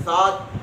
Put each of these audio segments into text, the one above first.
7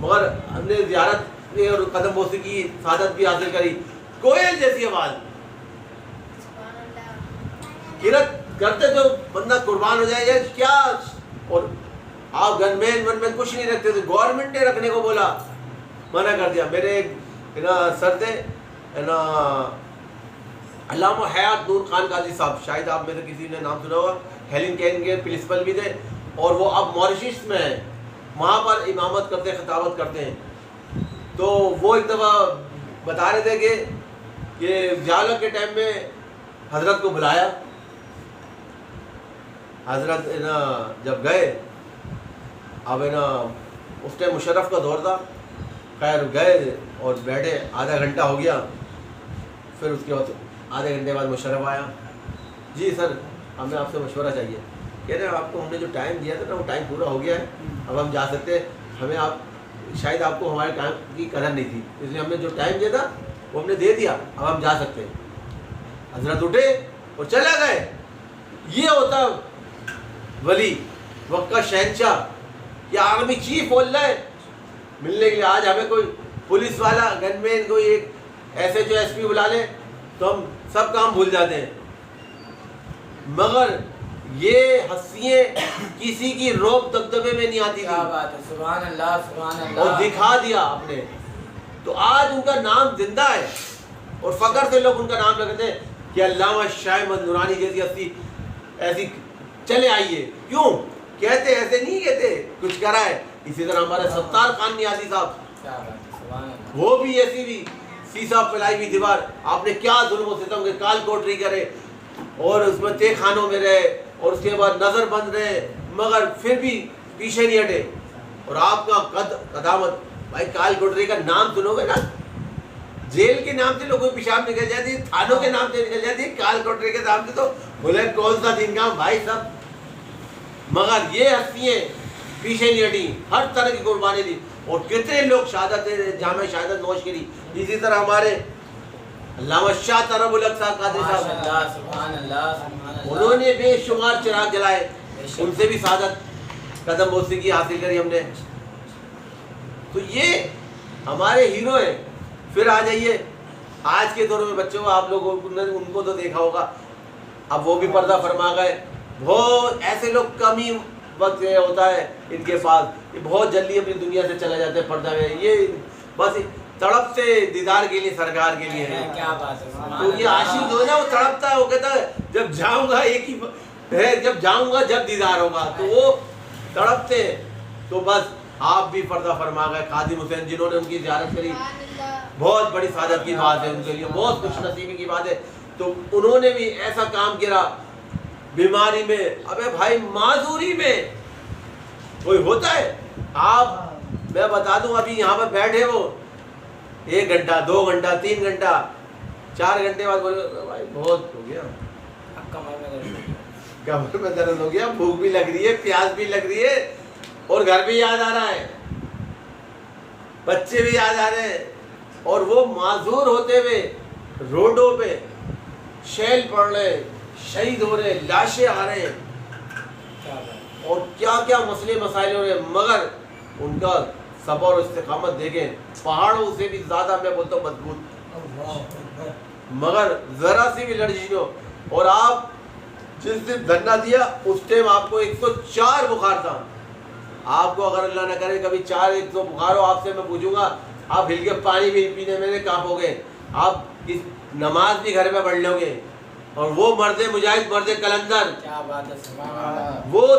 مگر ہم نے زیارت کی اور قدم بوسی کی سعادت بھی حاصل کری. کوئل جیسی آواز, قرت کرتے تو بندہ قربان ہو جائے گا کیا. اور آپ گن مین کچھ نہیں رکھتے تھے, گورنمنٹ نے رکھنے کو بولا, منع کر دیا. میرے ایک سر تھے علامہ حیات نور خان قاضی صاحب, شاید آپ میں سے کسی نے نام سنا ہوگا, ہیلن کین کے پرنسپل بھی تھے, اور وہ اب ماریشس میں ہیں, وہاں پر امامت کرتے ہیں, خطابت کرتے ہیں. تو وہ ایک دفعہ بتا رہے تھے کہ جالک کے ٹائم میں حضرت کو بلایا. حضرت جب گئے, اب اس ٹائم مشرف کا دور تھا, خیر گئے اور بیٹھے, آدھا گھنٹہ ہو گیا. پھر اس کے بعد آدھے گھنٹے بعد مشرف آیا, جی سر ہمیں آپ سے مشورہ چاہیے. کہہ رہے آپ کو ہم نے جو ٹائم دیا تھا نا وہ ٹائم پورا ہو گیا ہے, اب ہم جا سکتے ہیں. ہمیں آپ شاید آپ کو ہمارے کام کی قدر نہیں تھی, اس لیے ہم نے جو ٹائم دیا تھا وہ ہم نے دے دیا, اب ہم جا سکتے ہیں. حضرت اٹھے اور چلا گئے. یہ ہوتا ولی, وقت کا شہنشاہ, یا آرمی چیف بول رہا ہے ملنے کے لیے. آج ہمیں کوئی پولیس والا, گن مین, کوئی ایک ایسے جو ایس پی بلا لے تو ہم سب کام بھول جاتے ہیں. مگر یہ ہستیاں کسی کی روب دبدبے میں نہیں آتی تھی. سبحان اللہ سبحان اللہ. اور دکھا دیا آپ نے, تو آج ان کا نام زندہ ہے, اور فخر سے لوگ ان کا نام لگتے ہیں کہ علامہ شاہ احمد نورانی جیسی ہستی ایسی چلے آئیے. کیوں کہتے, ایسے نہیں کہتے, کچھ کرا ہے. اسی طرح ہمارے ستار خان نیازی صاحب, وہ بھی ایسی بھی سیسا پلائی ہوئی دیوار, آپ نے کیا ظلم و ستم کے کال کوٹری کرے, اور اس میں تہ خانوں میں رہے, اور اس کے بعد نظر بند رہے, مگر پھر بھی پیچھے نہیں ہٹے. اور آپ کا قدامت, بھائی کال کوٹری کا نام سنو گے نا, جیل کے نام سے لوگوں کی پیشاب نکل جاتی ہے, تھانوں کے نام سے نکل جاتی ہے, کال کوٹری کے نام سے تو بولے کون سا دن کا بھائی صاحب. مگر یہ ہستیاں پیچھے نہیں ہٹی, ہر طرح کی قربانی دی, اور کتنے لوگ شہادت جامع شہادت نوش کری. اسی طرح ہمارے علامہ شاہ طرب الحق صاحب قادری صاحب, انہوں نے بے شمار چراغ جلائے, ان سے بھی سعادت قدم بوسی کی حاصل کری ہم نے. تو یہ ہمارے ہیرو ہیں. پھر آ جائیے آج کے دور میں بچوں کو, آپ لوگوں نے ان کو تو دیکھا ہوگا, اب وہ بھی پردہ فرما گئے. بہت ایسے لوگ کم ہی وقت ہوتا ہے ان کے پاس, یہ بہت جلدی اپنی دنیا سے چلا جاتے ہیں پردہ میں. یہ بس تڑپ سے دیدار کے لیے, سرکار کے لیے ہے. کیا بات ہے. تو یہ عاشق جو ہے نا وہ تڑپتا ہے, وہ کہتا ہے جب جاؤں گا, ایک ہی ہے جب جاؤں گا جب دیدار ہوگا, تو وہ تڑپتے ہیں. تو بس آپ بھی پردہ فرما گئے. خادم حسین جنہوں نے ان کی زیارت کری, بہت بڑی سعادت کی بات ہے ان کے لیے, بہت خوش نصیبی کی بات ہے. تو انہوں نے بھی ایسا کام کیا, بیماری میں, ابے بھائی معذوری میں کوئی ہوتا ہے. آپ میں بتا دوں, ابھی یہاں پر بیٹھے ہو 1 گھنٹہ 2 گھنٹہ 3 گھنٹہ 4 گھنٹے بعد بولے بھائی بہت ہو گیا, کمر میں درد ہو گیا, بھوک بھی لگ رہی ہے, پیاس بھی لگ رہی ہے, اور گھر بھی یاد آ رہا ہے, بچے بھی یاد آ رہے ہیں, اور وہ معذور ہوتے ہوئے روڈوں پہ شیل پڑ رہے, شہید ہو رہے, لاشیں آ رہے ہیں, اور کیا کیا مسئلے مسائل ہو رہے ہیں. مگر ان کا صبر اور استقامت دیکھیں, پہاڑوں سے بھی زیادہ میں بولتا ہوں مضبوط, مگر ذرا سی بھی لرزش ہو. اور آپ جس دن دھرنا دیا اس ٹائم آپ کو 104 بخار تھا. آپ کو اگر اللہ نہ کرے کبھی 100 بخار ہو, آپ سے میں پوچھوں گا, آپ ہل کے پانی بھی پینے میں کانپو گے, آپ نماز بھی گھر میں پڑھ لو گے. اور وہ مرد مجاہد, مرد کلندر, کیا بات ہے, سبحان اللہ. وہ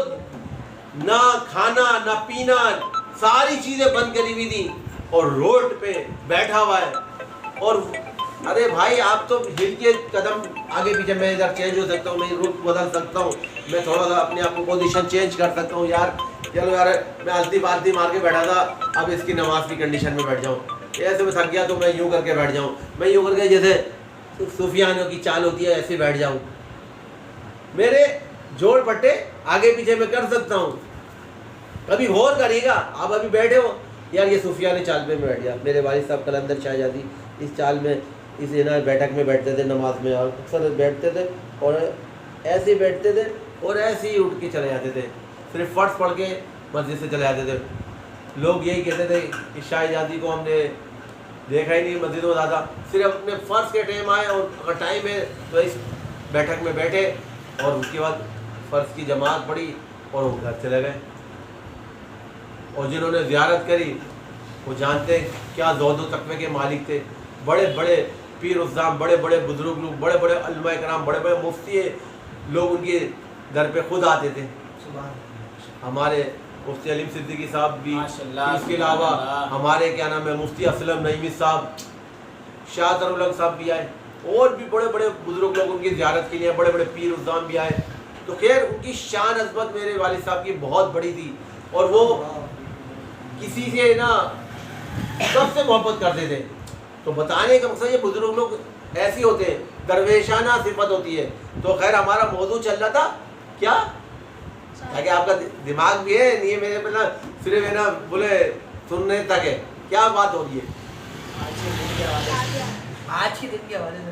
نہ کھانا نہ پینا, ساری چیزیں بند کری ہوئی تھی, اور روڈ پہ بیٹھا ہوا ہے. اور ارے بھائی آپ تو ہل کے قدم آگے پیچھے, میں ادھر چینج ہو سکتا ہوں, میں رخ بدل سکتا ہوں, میں تھوڑا سا اپنے آپ کو پوزیشن چینج کر سکتا ہوں. یار چلو یار, میں ہلدی بالتی مار کے بیٹھا تھا, اب اس کی نماز کی کنڈیشن میں بیٹھ جاؤں, ایسے میں تھک گیا تو میں یوں کر کے بیٹھ جاؤں, میں یوں کر کے جیسے صوفیانوں کی چال ہوتی ہے ایسے بیٹھ جاؤں. میرے جوڑ پٹے آگے پیچھے میں کر سکتا ہوں. کبھی غور کریے گا, آپ ابھی بیٹھے ہو, یار یہ صوفیانہ چال پہ میں بیٹھ گیا. میرے والد صاحب قلندر شہزادی اس چال میں, اس بیٹھک میں بیٹھتے تھے نماز میں, اور اکثر بیٹھتے تھے اور ایسے ہی بیٹھتے تھے اور ایسے ہی اٹھ کے چلے جاتے تھے, صرف فرض پڑھ کے مسجد سے چلے جاتے تھے. لوگ یہی کہتے تھے کہ شاہ جادی کو ہم نے دیکھا ہی نہیں مسجدوں میں زیادہ، صرف اپنے فرض کے ٹائم آئے اور اگر ٹائم ہے تو اس بیٹھک میں بیٹھے اور اس کے بعد فرض کی جماعت پڑھی اور وہ گھر چلے گئے. اور جنہوں نے زیارت کری وہ جانتے ہیں کیا زہد و تقوی کے مالک تھے. بڑے بڑے پیر الزام، بڑے بڑے بزرگ لوگ، بڑے بڑے علماء کرام، بڑے بڑے مفتی لوگ ان کے در پہ خود آتے تھے. ہمارے مفتی علیم صدیقی صاحب بھی، اس کے علاوہ ہمارے کیا نام ہے مفتی اسلم نعیمی صاحب، شاہ ترالق صاحب بھی آئے، اور بھی بڑے بڑے بزرگ لوگ ان کی زیارت کے لیے، بڑے بڑے پیر الزام بھی آئے. تو خیر ان کی شان عظمت میرے والد صاحب کی بہت بڑی تھی، اور وہ کسی سے نا سب سے محبت کرتے تھے. تو بتانے کا مقصد یہ بزرگ لوگ ایسے ہوتے ہیں، درویشانہ صفت ہوتی ہے. تو خیر ہمارا موضوع چل رہا تھا کیا، تاکہ آپ کا دماغ بھی ہے نہیں میرے پہ نا صرف ہے نا بولے سننے تک ہے. کیا بات ہو رہی ہے؟ آج کے دن کے حوالے سے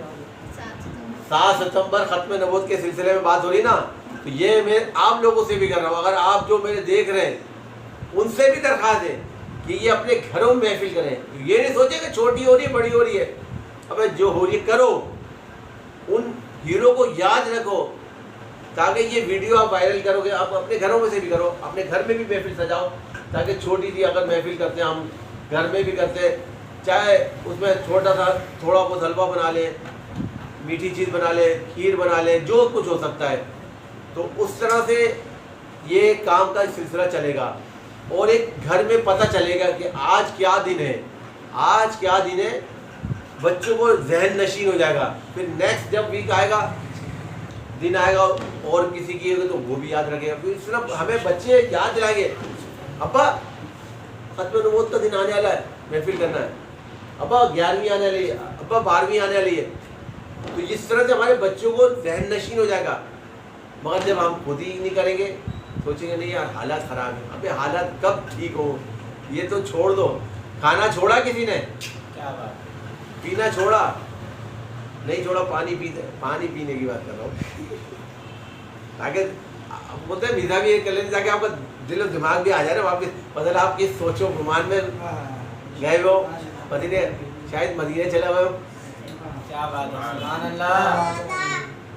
7 ستمبر ختم نبوت کے سلسلے میں بات ہو رہی نا، تو یہ میں آپ لوگوں سے بھی کر رہا ہوں. اگر آپ جو میرے دیکھ رہے ہیں ان سے بھی درخواست ہے کہ یہ اپنے گھروں میں محفل کریں. یہ نہیں سوچیں کہ چھوٹی ہو رہی ہے بڑی ہو رہی ہے، اب جو ہو رہی ہے کرو. ان ہیرو کو یاد رکھو تاکہ یہ ویڈیو آپ وائرل کرو گے. آپ اپنے گھروں میں سے بھی کرو، اپنے گھر میں بھی محفل سجاؤ، تاکہ چھوٹی سی اگر محفل کرتے ہیں ہم گھر میں بھی کرتے ہیں، چاہے اس میں چھوٹا سا تھوڑا بہت حلوہ بنا لیں، میٹھی چیز بنا لیں، کھیر بنا لیں، جو کچھ ہو سکتا ہے. تو اس طرح سے یہ کام کا سلسلہ چلے گا، اور ایک گھر میں پتہ چلے گا کہ آج کیا دن ہے، آج کیا دن ہے. بچوں کو ذہن نشین ہو جائے گا. پھر نیکسٹ جب ویک آئے گا، دن آئے گا اور کسی کی ہوگی تو وہ بھی یاد رکھے گا. پھر اس طرح ہمیں بچے یاد دلائیں گے، ابا ختم نبوت کا دن آنے والا ہے، محفل کرنا ہے، ابا 11ویں آنے والی ہے، ابا 12ویں آنے والی ہے. تو اس طرح سے ہمارے بچوں کو ذہن نشین ہو جائے گا. مگر جب ہم خود ہی نہیں کریں گے، سوچیں گے نہیں یار حالات خراب ہیں. ابھی حالات کب ٹھیک ہو، یہ تو چھوڑ دو. کھانا چھوڑا کسی نے؟ کیا بات، پینا چھوڑا نہیں چھوڑا، پانی پیتے، پانی پینے کی بات کر رہا ہوں. تاکہ بولتے ہیں میزا بھی یہ کر لیں تاکہ آپ کا دل و دماغ بھی آ جائے نا واپس. مطلب آپ کی سوچ و گمان میں گئے ہو مدینے، شاید مدینے چلا ہوئے ہو. کیا بات ہے، سبحان اللہ.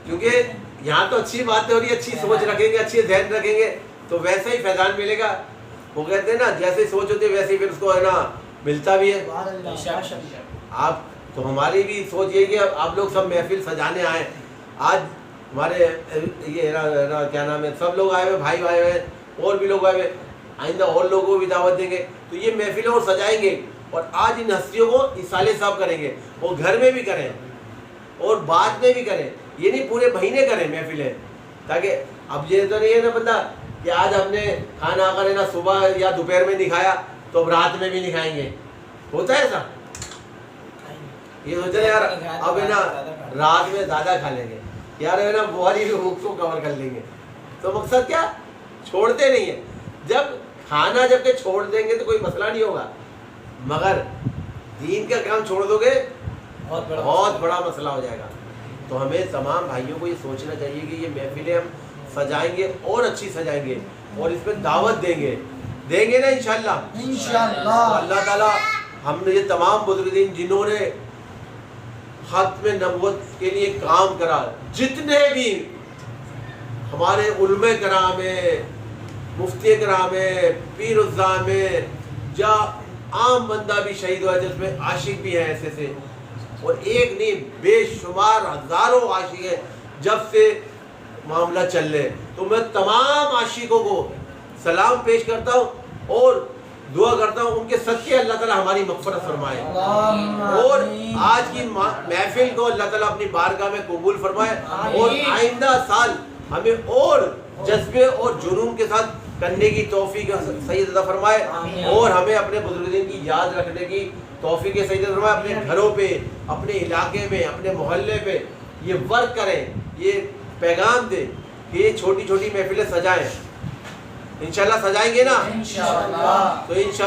کیونکہ یہاں تو اچھی باتیں ہو رہی ہے، اچھی سوچ رکھیں گے، اچھے ذہن رکھیں گے تو ویسا ہی فیضان ملے گا. وہ کہتے ہیں نا جیسے سوچ ہوتی ہے ویسے ہی پھر اس کو ہے نا ملتا بھی ہے. آپ تو ہماری بھی سوچ یہی کہ آپ لوگ سب محفل سجانے آئے. آج ہمارے یہ کیا نام ہے سب لوگ آئے ہوئے، بھائی آئے ہوئے، اور بھی لوگ آئے ہوئے. آئندہ اور لوگوں کو بھی دعوت دیں گے تو یہ محفلیں اور سجائیں گے. اور آج ان ہستیوں کو اصالے صاحب کریں گے، اور گھر میں بھی کریں اور بعد میں بھی کریں. یہ نہیں پورے مہینے کریں محفلیں. تاکہ اب یہ تو نہیں ہے نا بندہ کہ آج ہم نے کھانا اگر ہے نا صبح یا دوپہر میں نہیں کھایا تو اب رات میں بھی نہیں کھائیں گے. ہوتا ہے ایسا؟ یہ سوچے یار اب ہے نا رات میں زیادہ کھا لیں گے، یار ہے نا بہاری بھی بھوک کو کور کر لیں گے. تو مقصد کیا، چھوڑتے نہیں ہیں. جب کھانا جب کہ چھوڑ دیں گے تو کوئی مسئلہ نہیں ہوگا، مگر دین کا کام چھوڑ دو گے بہت بڑا مسئلہ ہو جائے گا. تو ہمیں تمام بھائیوں کو یہ سوچنا چاہیے کہ یہ محفلیں ہم سجائیں گے اور اچھی سجائیں گے اور اس میں دعوت دیں گے نا انشاءاللہ. اللہ تعالیٰ ہم نے یہ تمام بزرگین جنہوں نے ختم نبوت کے لیے کام کرا، جتنے بھی ہمارے علماء کرام ہیں، مفتی کرام ہیں، پیر الزام ہیں، جا عام بندہ بھی شہید ہوا جس میں عاشق بھی ہیں ایسے سے، اور ایک نہیں بے شمار ہزاروں عاشق ہیں جب سے معاملہ چل رہے. تو میں تمام عاشقوں کو سلام پیش کرتا ہوں اور دعا کرتا ہوں ان کے صدقے اللہ تعالیٰ ہماری مغفرت فرمائے، اور آج کی محفل کو اللہ تعالیٰ اپنی بارگاہ میں قبول فرمائے، اور آئندہ سال ہمیں اور جذبے اور جنون کے ساتھ کرنے کی توفیق سید عطا فرمائے، اور ہمیں اپنے بزرگین کی یاد رکھنے کی توفیق سید عطا فرمائے. اپنے گھروں پہ، اپنے علاقے میں، اپنے محلے پہ یہ ورک کریں، یہ پیغام دیں کہ یہ چھوٹی چھوٹی محفلیں سجائیں. انشاءاللہ سجائیں گے نا؟ انشاءاللہ. تو انشاءاللہ